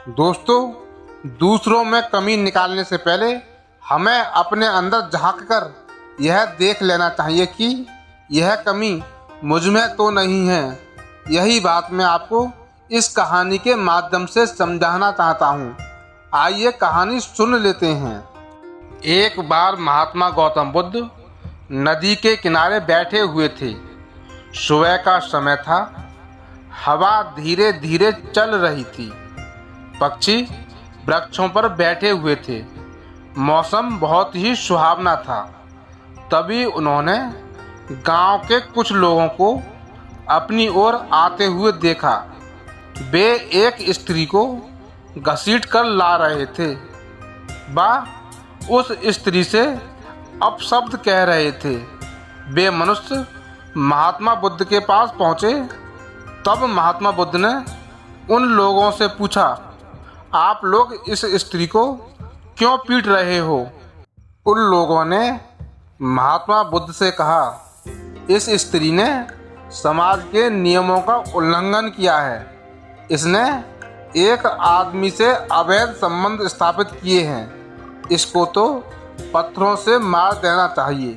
दोस्तों, दूसरों में कमी निकालने से पहले हमें अपने अंदर झांक कर यह देख लेना चाहिए कि यह कमी मुझ में तो नहीं है। यही बात मैं आपको इस कहानी के माध्यम से समझाना चाहता हूँ। आइए कहानी सुन लेते हैं। एक बार महात्मा गौतम बुद्ध नदी के किनारे बैठे हुए थे। सुबह का समय था। हवा धीरे धीरे चल रही थी। पक्षी वृक्षों पर बैठे हुए थे। मौसम बहुत ही सुहावना था। तभी उन्होंने गांव के कुछ लोगों को अपनी ओर आते हुए देखा। वे एक स्त्री को घसीट कर ला रहे थे। वह उस स्त्री से अपशब्द कह रहे थे। वे मनुष्य महात्मा बुद्ध के पास पहुँचे। तब महात्मा बुद्ध ने उन लोगों से पूछा, आप लोग इस स्त्री को क्यों पीट रहे हो? उन लोगों ने महात्मा बुद्ध से कहा, इस स्त्री ने समाज के नियमों का उल्लंघन किया है। इसने एक आदमी से अवैध संबंध स्थापित किए हैं। इसको तो पत्थरों से मार देना चाहिए।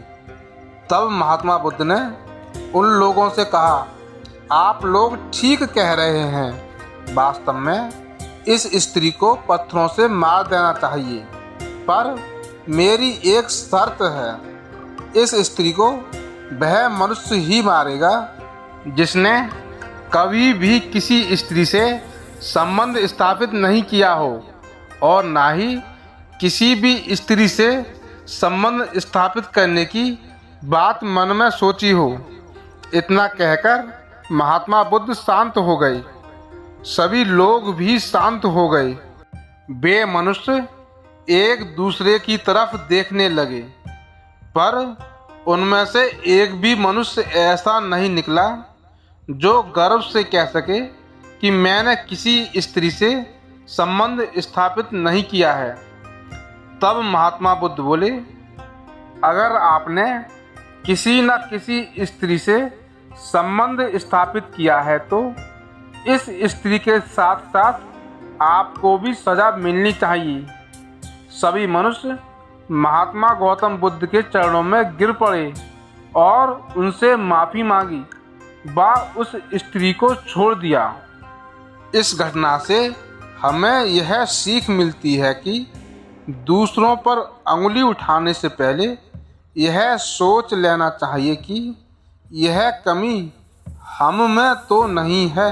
तब महात्मा बुद्ध ने उन लोगों से कहा, आप लोग ठीक कह रहे हैं। वास्तव में इस स्त्री को पत्थरों से मार देना चाहिए, पर मेरी एक शर्त है। इस स्त्री को वह मनुष्य ही मारेगा जिसने कभी भी किसी स्त्री से संबंध स्थापित नहीं किया हो और ना ही किसी भी स्त्री से संबंध स्थापित करने की बात मन में सोची हो। इतना कहकर महात्मा बुद्ध शांत हो गए। सभी लोग भी शांत हो गए। वे मनुष्य एक दूसरे की तरफ देखने लगे, पर उनमें से एक भी मनुष्य ऐसा नहीं निकला जो गर्व से कह सके कि मैंने किसी स्त्री से संबंध स्थापित नहीं किया है। तब महात्मा बुद्ध बोले, अगर आपने किसी न किसी स्त्री से संबंध स्थापित किया है तो इस स्त्री के साथ साथ आपको भी सजा मिलनी चाहिए। सभी मनुष्य महात्मा गौतम बुद्ध के चरणों में गिर पड़े और उनसे माफ़ी मांगी। वह उस स्त्री को छोड़ दिया। इस घटना से हमें यह सीख मिलती है कि दूसरों पर अंगुली उठाने से पहले यह सोच लेना चाहिए कि यह कमी हम में तो नहीं है।